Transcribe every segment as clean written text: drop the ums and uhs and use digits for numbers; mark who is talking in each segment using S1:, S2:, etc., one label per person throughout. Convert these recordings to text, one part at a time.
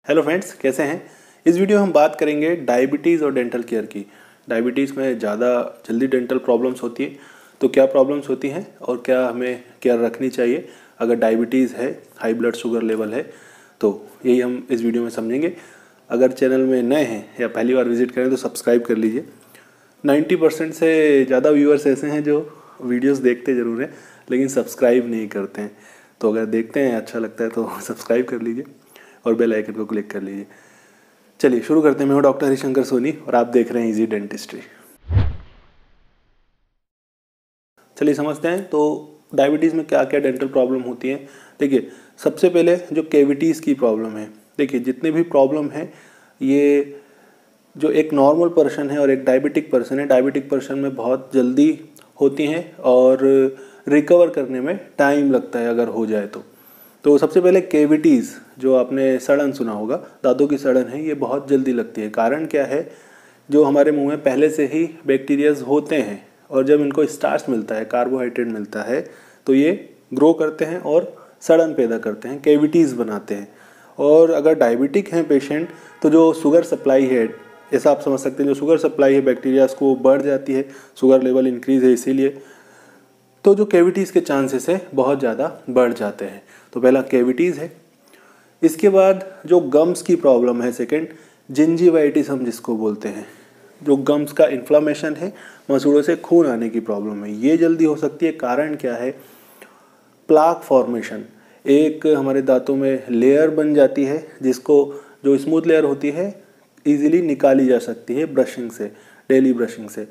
S1: Hello friends, कैसे हैं। इस वीडियो में हम बात करेंगे डायबिटीज़ और डेंटल केयर की। डायबिटीज़ में ज़्यादा जल्दी डेंटल प्रॉब्लम्स होती है, तो क्या प्रॉब्लम्स होती हैं और क्या हमें केयर रखनी चाहिए अगर डायबिटीज़ है, हाई ब्लड शुगर लेवल है, तो यही हम इस वीडियो में समझेंगे। अगर चैनल में नए हैं या पहली बार विजिट करें तो सब्सक्राइब कर लीजिए। 90% से ज़्यादा व्यूअर्स ऐसे हैं जो वीडियोस देखते ज़रूर हैं लेकिन सब्सक्राइब नहीं करते हैं। तो अगर देखते हैं, अच्छा लगता है तो सब्सक्राइब कर लीजिए और बेल आइकन को क्लिक कर लीजिए। चलिए शुरू करते हैं। मैं हूँ डॉक्टर हरिशंकर सोनी और आप देख रहे हैं इजी डेंटिस्ट्री। चलिए समझते हैं तो डायबिटीज़ में क्या क्या डेंटल प्रॉब्लम होती है। देखिए, सबसे पहले जो कैविटीज़ की प्रॉब्लम है, देखिए जितने भी प्रॉब्लम है ये जो एक नॉर्मल पर्सन है और एक डायबिटिक पर्सन है, डायबिटिक पर्सन में बहुत जल्दी होती हैं और रिकवर करने में टाइम लगता है अगर हो जाए तो सबसे पहले कैविटीज़, जो आपने सड़न सुना होगा, दांतों की सड़न है, ये बहुत जल्दी लगती है। कारण क्या है, जो हमारे मुंह में पहले से ही बैक्टीरियाज होते हैं और जब इनको स्टार्च मिलता है, कार्बोहाइड्रेट मिलता है, तो ये ग्रो करते हैं और सड़न पैदा करते हैं, कैविटीज़ बनाते हैं। और अगर डायबिटिक हैं पेशेंट तो जो शुगर सप्लाई है, ऐसा आप समझ सकते हैं, जो शुगर सप्लाई है बैक्टीरियाज को बढ़ जाती है, शुगर लेवल इंक्रीज है इसीलिए, तो जो कैविटीज़ के चांसेस है बहुत ज़्यादा बढ़ जाते हैं। तो पहला कैविटीज़ है। इसके बाद जो गम्स की प्रॉब्लम है, सेकंड जिंजीवाइटिस हम जिसको बोलते हैं, जो गम्स का इन्फ्लामेशन है, मसूड़ों से खून आने की प्रॉब्लम है, ये जल्दी हो सकती है। कारण क्या है, प्लाक फॉर्मेशन, एक हमारे दांतों में लेयर बन जाती है जिसको, जो स्मूथ लेयर होती है, इजीली निकाली जा सकती है ब्रशिंग से, डेली ब्रशिंग से।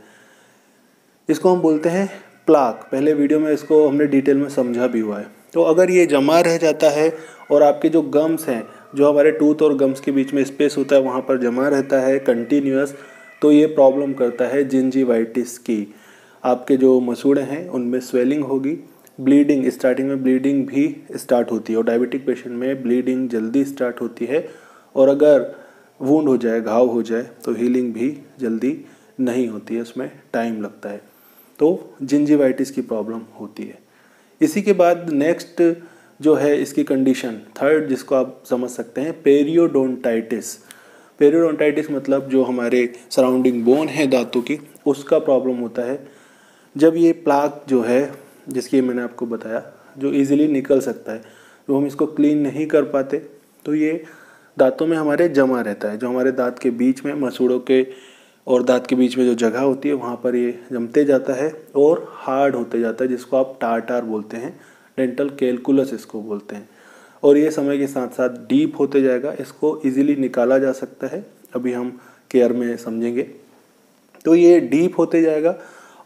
S1: इसको हम बोलते हैं प्लाक। पहले वीडियो में इसको हमने डिटेल में समझा भी हुआ है। तो अगर ये जमा रह जाता है और आपके जो गम्स हैं, जो हमारे टूथ और गम्स के बीच में स्पेस होता है, वहाँ पर जमा रहता है कंटिन्यूअस, तो ये प्रॉब्लम करता है जिंजीवाइटिस की। आपके जो मसूड़े हैं उनमें स्वेलिंग होगी, ब्लीडिंग, स्टार्टिंग में ब्लीडिंग भी स्टार्ट होती है और डायबिटिक पेशेंट में ब्लीडिंग जल्दी स्टार्ट होती है। और अगर वुंड हो जाए, घाव हो जाए, तो हीलिंग भी जल्दी नहीं होती है, उसमें टाइम लगता है। तो जिंजीवाइटिस की प्रॉब्लम होती है। इसी के बाद नेक्स्ट जो है इसकी कंडीशन, थर्ड, जिसको आप समझ सकते हैं पेरियोडोंटाइटिस। पेरियोडोंटाइटिस मतलब जो हमारे सराउंडिंग बोन है दांतों की, उसका प्रॉब्लम होता है। जब ये प्लाक जो है, जिसकी मैंने आपको बताया, जो इजीली निकल सकता है, जो हम इसको क्लीन नहीं कर पाते, तो ये दांतों में हमारे जमा रहता है। जो हमारे दांत के बीच में, मसूड़ों के और दांत के बीच में जो जगह होती है, वहाँ पर ये जमते जाता है और हार्ड होते जाता है, जिसको आप टार्टार बोलते हैं, डेंटल कैलकुलस इसको बोलते हैं। और ये समय के साथ साथ डीप होते जाएगा, इसको इजीली निकाला जा सकता है, अभी हम केयर में समझेंगे। तो ये डीप होते जाएगा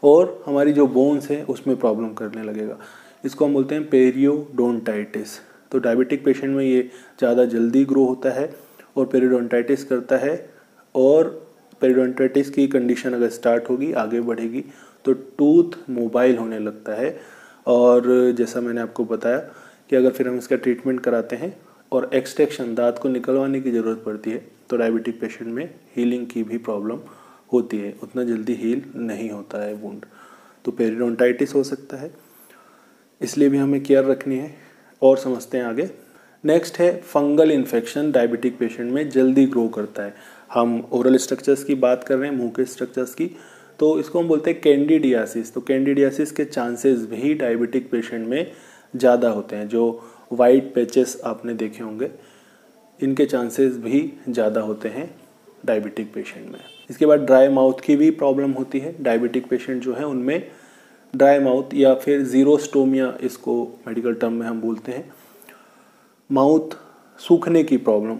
S1: और हमारी जो बोन्स हैं उसमें प्रॉब्लम करने लगेगा। इसको हम बोलते हैं पेरियोडोंटाइटिस। तो डायबिटिक पेशेंट में ये ज़्यादा जल्दी ग्रो होता है और पेरियोडोंटाइटिस करता है। और पेरियोडोंटाइटिस की कंडीशन अगर स्टार्ट होगी, आगे बढ़ेगी, तो टूथ मोबाइल होने लगता है। और जैसा मैंने आपको बताया कि अगर फिर हम इसका ट्रीटमेंट कराते हैं और एक्सट्रैक्शन, दांत को निकलवाने की ज़रूरत पड़ती है, तो डायबिटिक पेशेंट में हीलिंग की भी प्रॉब्लम होती है, उतना जल्दी हील नहीं होता है वुंड। तो पेरियोडोंटाइटिस हो सकता है, इसलिए भी हमें केयर रखनी है। और समझते हैं आगे। नेक्स्ट है फंगल इन्फेक्शन, डायबिटिक पेशेंट में जल्दी ग्रो करता है। हम ओरल स्ट्रक्चर्स की बात कर रहे हैं, मुंह के स्ट्रक्चर्स की, तो इसको हम बोलते हैं कैंडिडियासिस। तो कैंडिडियासिस के चांसेस भी डायबिटिक पेशेंट में ज़्यादा होते हैं। जो वाइट पैचेस आपने देखे होंगे, इनके चांसेस भी ज़्यादा होते हैं डायबिटिक पेशेंट में। इसके बाद ड्राई माउथ की भी प्रॉब्लम होती है। डायबिटिक पेशेंट जो है उनमें ड्राई माउथ या फिर जीरोस्टोमिया, इसको मेडिकल टर्म में हम बोलते हैं, माउथ सूखने की प्रॉब्लम।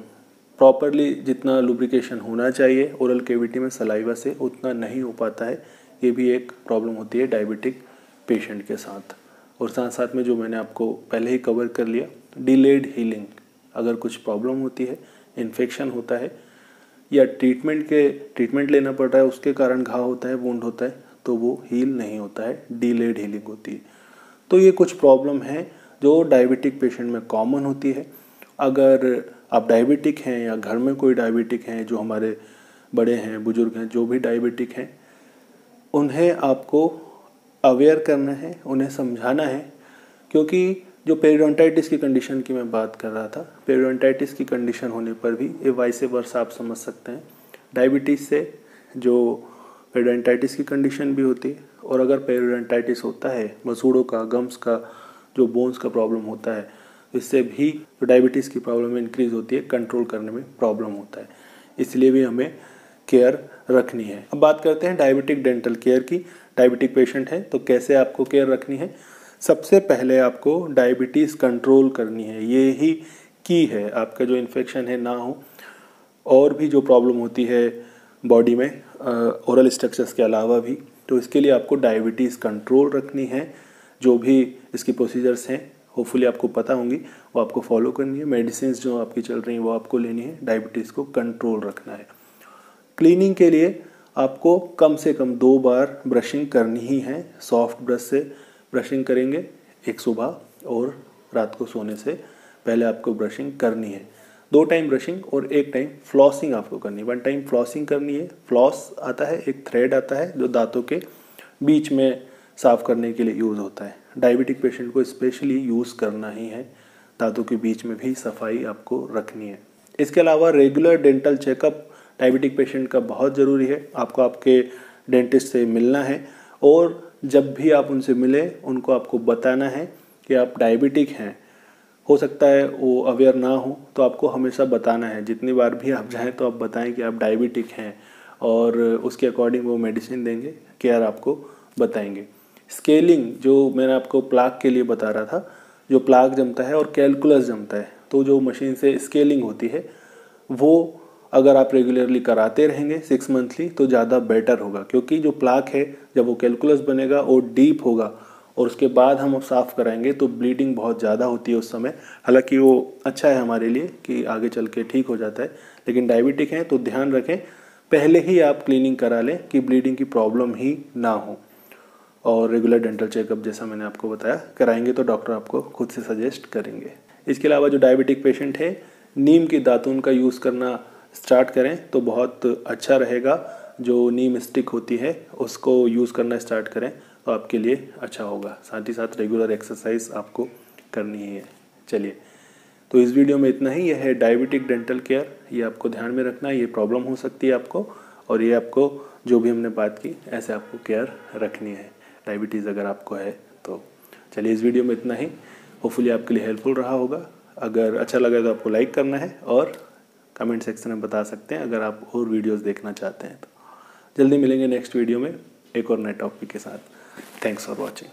S1: प्रॉपरली जितना लुब्रिकेशन होना चाहिए ओरल कैविटी में सलाइवा से, उतना नहीं हो पाता है। ये भी एक प्रॉब्लम होती है डायबिटिक पेशेंट के साथ। और साथ साथ में जो मैंने आपको पहले ही कवर कर लिया, डिलेड हीलिंग। अगर कुछ प्रॉब्लम होती है, इन्फेक्शन होता है या ट्रीटमेंट लेना पड़ रहा है, उसके कारण घाव होता है, वुंड होता है, तो वो हील नहीं होता है, डिलेड हीलिंग होती है। तो ये कुछ प्रॉब्लम है जो डायबिटिक पेशेंट में कॉमन होती है। अगर आप डायबिटिक हैं या घर में कोई डायबिटिक हैं, जो हमारे बड़े हैं, बुजुर्ग हैं, जो भी डायबिटिक हैं, उन्हें आपको अवेयर करना है, उन्हें समझाना है, क्योंकि जो पेरियोडोंटाइटिस की कंडीशन की मैं बात कर रहा था, पेरियोडोंटाइटिस की कंडीशन होने पर भी ये वाइस वर्सा आप समझ सकते हैं। डायबिटीज़ से जो पेरियोडोंटाइटिस की कंडीशन भी होती है, और अगर पेरियोडोंटाइटिस होता है, मसूड़ों का, गम्स का, जो बोन्स का प्रॉब्लम होता है, इससे भी जो डायबिटीज़ की प्रॉब्लम इंक्रीज़ होती है, कंट्रोल करने में प्रॉब्लम होता है। इसलिए भी हमें केयर रखनी है। अब बात करते हैं डायबिटिक डेंटल केयर की। डायबिटिक पेशेंट है तो कैसे आपको केयर रखनी है। सबसे पहले आपको डायबिटीज़ कंट्रोल करनी है, ये ही की है। आपका जो इन्फेक्शन है ना हो, और भी जो प्रॉब्लम होती है बॉडी में ओरल स्ट्रक्चर्स के अलावा भी, तो इसके लिए आपको डायबिटीज़ कंट्रोल रखनी है। जो भी इसकी प्रोसीजर्स हैं होपफुली आपको पता होंगी, वो आपको फॉलो करनी है। मेडिसिन जो आपकी चल रही हैं वो आपको लेनी है। डायबिटीज़ को कंट्रोल रखना है। क्लीनिंग के लिए आपको कम से कम 2 बार ब्रशिंग करनी ही है। सॉफ्ट ब्रश से ब्रशिंग करेंगे, एक सुबह और रात को सोने से पहले आपको ब्रशिंग करनी है। 2 टाइम ब्रशिंग और 1 टाइम फ्लॉसिंग आपको करनी है। 1 टाइम फ्लॉसिंग करनी है। फ्लॉस आता है, एक थ्रेड आता है जो दांतों के बीच में साफ करने के लिए यूज़ होता है। डायबिटिक पेशेंट को स्पेशली यूज़ करना ही है। दांतों के बीच में भी सफाई आपको रखनी है। इसके अलावा regular dental checkup diabetic patient का बहुत ज़रूरी है। आपको आपके डेंटिस्ट से मिलना है, और जब भी आप उनसे मिलें उनको आपको बताना है कि आप डायबिटिक हैं। हो सकता है वो अवेयर ना हो, तो आपको हमेशा बताना है। जितनी बार भी आप जाएं तो आप बताएं कि आप डायबिटिक हैं, और उसके अकॉर्डिंग वो मेडिसिन देंगे, केयर आपको बताएंगे। स्केलिंग जो मैंने आपको प्लाक के लिए बता रहा था, जो प्लाक जमता है और कैलकुलस जमता है, तो जो मशीन से स्केलिंग होती है वो अगर आप रेगुलरली कराते रहेंगे 6 मंथली तो ज़्यादा बेटर होगा। क्योंकि जो प्लाक है जब वो कैलकुलस बनेगा और डीप होगा, और उसके बाद हम साफ़ कराएंगे तो ब्लीडिंग बहुत ज़्यादा होती है उस समय। हालांकि वो अच्छा है हमारे लिए कि आगे चल के ठीक हो जाता है, लेकिन डायबिटिक हैं तो ध्यान रखें, पहले ही आप क्लीनिंग करा लें कि ब्लीडिंग की प्रॉब्लम ही ना हो। और रेगुलर डेंटल चेकअप जैसा मैंने आपको बताया कराएंगे तो डॉक्टर आपको खुद से सजेस्ट करेंगे। इसके अलावा जो डायबिटिक पेशेंट है, नीम की दातून का यूज़ करना स्टार्ट करें तो बहुत अच्छा रहेगा। जो नीम स्टिक होती है उसको यूज़ करना स्टार्ट करें तो आपके लिए अच्छा होगा। साथ ही साथ रेगुलर एक्सरसाइज आपको करनी ही है। चलिए, तो इस वीडियो में इतना ही। यह है डायबिटिक डेंटल केयर, ये आपको ध्यान में रखना है। ये प्रॉब्लम हो सकती है आपको, और ये आपको जो भी हमने बात की ऐसे आपको केयर रखनी है डायबिटीज़ अगर आपको है तो। चलिए, इस वीडियो में इतना ही। होपफुली आपके लिए हेल्पफुल रहा होगा। अगर अच्छा लगा तो आपको लाइक करना है, और कमेंट सेक्शन में बता सकते हैं अगर आप और वीडियोस देखना चाहते हैं तो। जल्दी मिलेंगे नेक्स्ट वीडियो में एक और नए टॉपिक के साथ। Thanks for watching.